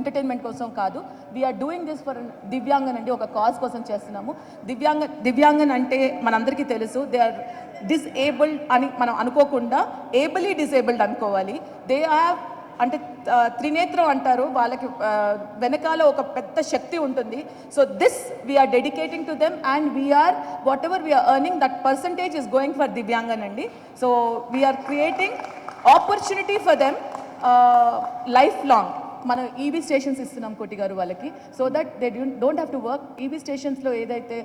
Entertainment కోసం కాదు, we are doing this for divyangan అండి, ఒక కాజ్ కోసం చేస్తున్నాము. దివ్యాంగన్ అంటే మనందరికీ తెలుసు, దే ఆర్ డిసేబుల్డ్ అని మనం అనుకోకుండా ఏబుల్లీ డిసేబుల్డ్ అనుకోవాలి. దే హ్యావ్ అంటే త్రినేత్రం అంటారు, వాళ్ళకి వెనకాల ఒక పెద్ద శక్తి ఉంటుంది. So this we are dedicating to them and we are whatever we are earning that percentage is going for divyangan అండి. So we are creating opportunity for them lifelong. మనం ఈవీ స్టేషన్స్ ఇస్తున్నాం కోటి గారు వాళ్ళకి, so that they don't have to work. EV స్టేషన్స్లో ఏదైతే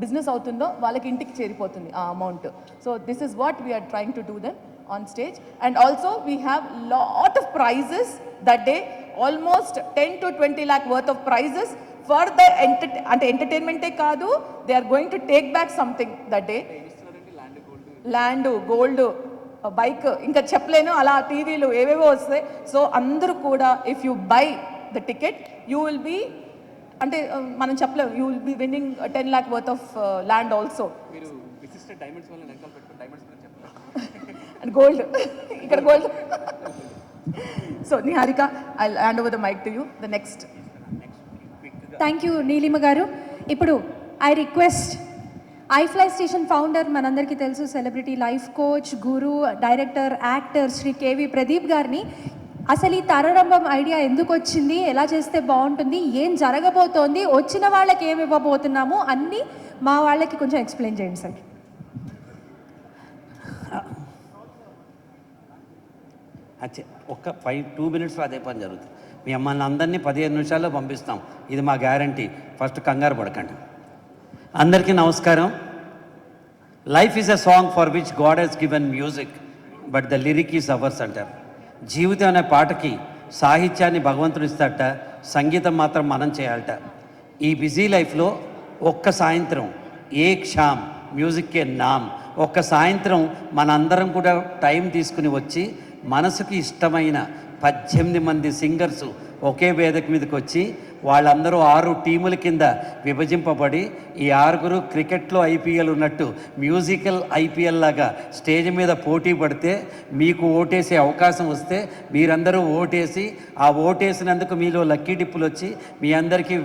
business అవుతుందో వాళ్ళకి ఇంటికి చేరిపోతుంది ఆ amount. So this is what we're trying to do them on stage. And also we have lot of prizes that day, almost 10 to 20 lakh worth of prizes for the entertainment kaadu, they are going to take back something that day. Land, gold, bike, inka cheppalenu ala tvlu evevo vastayi. So andaru kuda if you buy the ticket you will be ante manam cheppalem, you will be winning 10 lakh worth of land also. Meeru Visishta diamonds valla enkal pettuko diamonds gurinchi and gold ikkada gold. So Niharika, I'll hand over the mic to you. The next. Thank you Neelima garu. Ippudu I request iFly Station founder manandariki telusu, celebrity life coach, guru, director, actor Sri KV Pradeep garni అసలు ఈ తరరంభం idea ఎందుకు వచ్చింది, ఎలా చేస్తే బాగుంటుంది, ఏం జరగబోతోంది, వచ్చిన వాళ్ళకి ఏమి ఇవ్వబోతున్నాము అన్నీ మా వాళ్ళకి కొంచెం ఎక్స్ప్లెయిన్ చేయండి సార్. ఒక్క 2 minutesలో అదే పని జరుగుతుంది. మీ అమ్మల్ని అందరినీ 15 నిమిషాల్లో పంపిస్తాం, ఇది మా గ్యారంటీ. ఫస్ట్ కంగారు పడకండి. అందరికీ నమస్కారం. Life is a song for which God he's given music but the lyric is ours అంటారు. జీవితం అనే పాటకి సాహిత్యాన్ని భగవంతుడు ఇస్తాడట, సంగీతం మాత్రం మనం చేయాలట. ఈ బిజీ లైఫ్లో ఒక్క సాయంత్రం ఏక్ షామ్ మ్యూజిక్కే నామ్, ఒక్క సాయంత్రం మనందరం కూడా టైం తీసుకుని వచ్చి మనసుకి ఇష్టమైన 18 మంది సింగర్సు ఒకే వేదిక మీదకి వచ్చి వాళ్ళందరూ 6 టీముల కింద విభజింపబడి ఈ 6గురు క్రికెట్లో ఐపీఎల్ ఉన్నట్టు మ్యూజికల్ ఐపీఎల్ లాగా స్టేజ్ మీద పోటీ పడితే మీకు ఓటేసే అవకాశం వస్తే మీరందరూ ఓటేసి ఆ ఓటేసినందుకు మీలో లక్కీ డిప్పులు వచ్చి మీ అందరికీ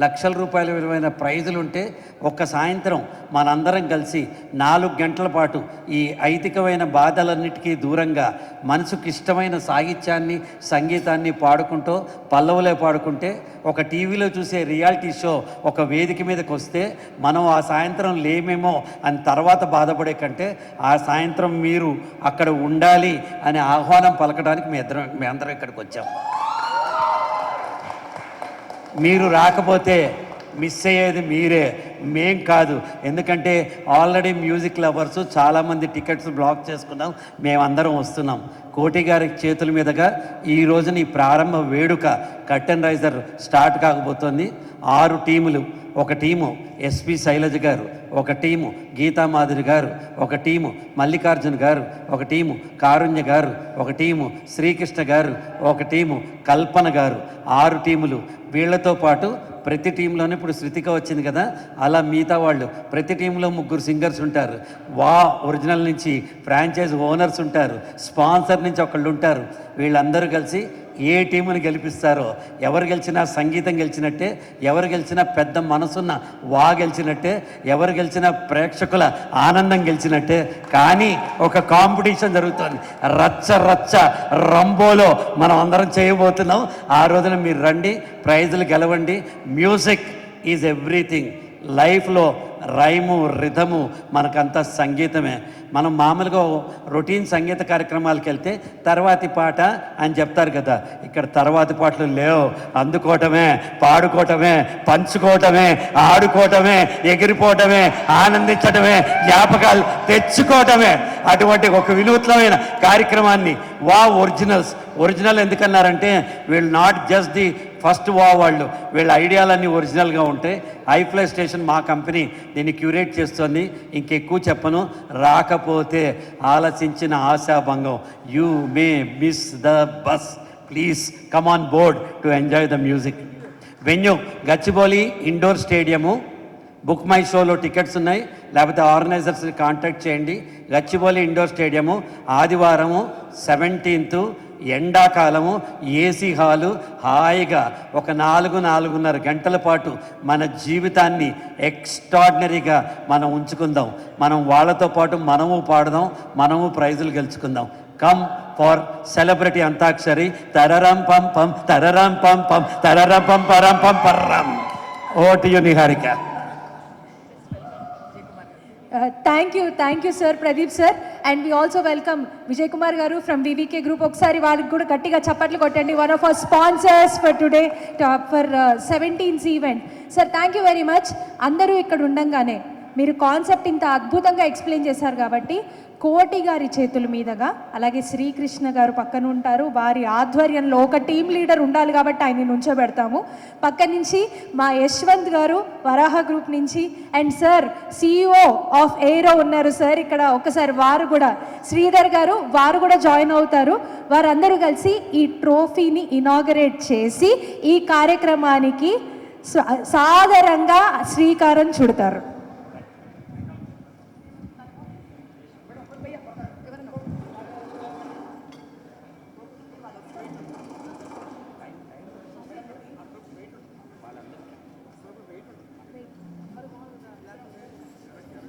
లక్షల రూపాయల విలువైన ప్రైజులు ఉంటే ఒక్క సాయంత్రం మనందరం కలిసి 4 గంటల పాటు ఈ ఐతికమైన బాధలన్నిటికీ దూరంగా మనసుకు ఇష్టమైన సాహిత్యాన్ని సంగీతాన్ని పాడుకుంటూ పల్లవులే పాడుకుంటే ఒక టీవీలో చూసే రియాలిటీ షో ఒక వేదిక మీదకి వస్తే మనం ఆ సాయంత్రం లేమేమో అని తర్వాత బాధపడే కంటే ఆ సాయంత్రం మీరు అక్కడ ఉండాలి అనే ఆహ్వానం పలకడానికి మీ అందరం ఇక్కడికి వచ్చాం. మీరు రాకపోతే మిస్ అయ్యేది మీరే, మేం కాదు. ఎందుకంటే ఆల్రెడీ మ్యూజిక్ లవర్స్ చాలామంది టికెట్స్ బ్లాక్ చేసుకున్నాం, మేమందరం వస్తున్నాం. కోటి గారి చేతుల మీదుగా ఈ రోజున ఈ ప్రారంభ వేడుక కర్టెన్ రైజర్ స్టార్ట్ కాబోతోంది. 6 టీములు, ఒక టీము ఎస్పి శైలజ గారు, ఒక టీము గీతామాధురి గారు, ఒక టీము మల్లికార్జున్ గారు, ఒక టీము కారుణ్య గారు, ఒక టీము శ్రీకృష్ణ గారు, ఒక టీము కల్పన గారు. 6 టీములు. వీళ్లతో పాటు ప్రతి టీంలోనే ఇప్పుడు శృతిక వచ్చింది కదా, అలా మిగతా వాళ్ళు ప్రతి టీంలో 3 సింగర్స్ ఉంటారు. ఒరిజినల్ నుంచి ఫ్రాంచైజ్ ఓనర్స్ ఉంటారు, స్పాన్సర్ నుంచి ఒకళ్ళు ఉంటారు. వీళ్ళందరూ కలిసి ఏ టీముని గెలిపిస్తారో, ఎవరు గెలిచినా సంగీతం గెలిచినట్టే, ఎవరు గెలిచినా పెద్ద మనసున్న గెలిచినట్టే, ఎవరు గెలిచినా ప్రేక్షకుల ఆనందం గెలిచినట్టే. కానీ ఒక కాంపిటీషన్ జరుగుతుంది, రచ్చ రచ్చ రంబోలో మనం అందరం చేయబోతున్నాం. ఆ రోజున మీరు రండి, ప్రైజులు గెలవండి. Music is everything. లైఫ్లో రైము రిథము మనకంతా సంగీతమే. మనం మామూలుగా రొటీన్ సంగీత కార్యక్రమాలకు వెళ్తే తర్వాతి పాట అని చెప్తారు కదా, ఇక్కడ తర్వాతి పాటలు లేవు. అందుకోవటమే, పాడుకోవటమే, పంచుకోవటమే, ఆడుకోవటమే, ఎగిరిపోవటమే, ఆనందించటమే, జ్ఞాపకాలు తెచ్చుకోవటమే. అటువంటి ఒక వినూత్నమైన కార్యక్రమాన్ని ఒరిజినల్ ఎందుకన్నారంటే వీళ్ళు నాట్ జస్ట్ ది ఫస్ట్ వాళ్ళు, వీళ్ళ ఐడియాలన్నీ ఒరిజినల్గా ఉంటాయి. iFly స్టేషన్ మా కంపెనీ దీన్ని క్యూరేట్ చేస్తుంది. ఇంకెక్కువ చెప్పను. రాకపోతే ఆలోచించిన ఆశాభంగం. You may miss the bus. Please come on board to enjoy the music. Venue Gachibowli indoor stadium. Book my షోలో టికెట్స్ ఉన్నాయి, లేకపోతే ఆర్గనైజర్స్ని కాంటాక్ట్ చేయండి. గచ్చిబౌలి ఇండోర్ స్టేడియము ఆదివారము 17th ఎండాకాలము ఏసీ హాలు హాయిగా ఒక 4-4.5 గంటల పాటు మన జీవితాన్ని ఎక్స్ట్రాడినరీగా మనం ఉంచుకుందాం. మనం వాళ్ళతో పాటు మనము పాడదాం, మనము ప్రైజులు గెలుచుకుందాం. Come for celebrity antakshari. తరరం పం పం తరరం పం పం తరరం పం పరం పం పర్రం. ఓ to you Niharika. Thank you sir, Pradeep sir. And we also welcome Vijay Kumar garu from VVK group. ఒకసారి వాళ్ళకి కూడా గట్టిగా చప్పట్లు కొట్టండి. One of our sponsors for today for 17th event. Sir thank you very much. అందరూ ఇక్కడ ఉండంగానే మీరు కాన్సెప్ట్ ఇంత అద్భుతంగా ఎక్స్ప్లెయిన్ చేశారు కాబట్టి కోటి గారి చేతుల మీదుగా, అలాగే శ్రీకృష్ణ గారు పక్కన ఉంటారు, వారి ఆధ్వర్యంలో ఒక టీం లీడర్ ఉండాలి కాబట్టి ఆయన నుంచోబెడతాము. పక్క నుంచి మా యశ్వంత్ గారు వరాహ గ్రూప్ నుంచి, and sir CEO of aero ఉన్నారు సార్ ఇక్కడ. ఒకసారి వారు కూడా, శ్రీధర్ గారు, వారు కూడా జాయిన్ అవుతారు. వారందరూ కలిసి ఈ ట్రోఫీని ఇనాగరేట్ చేసి ఈ కార్యక్రమానికి సాదరంగా శ్రీకారం చుడతారు.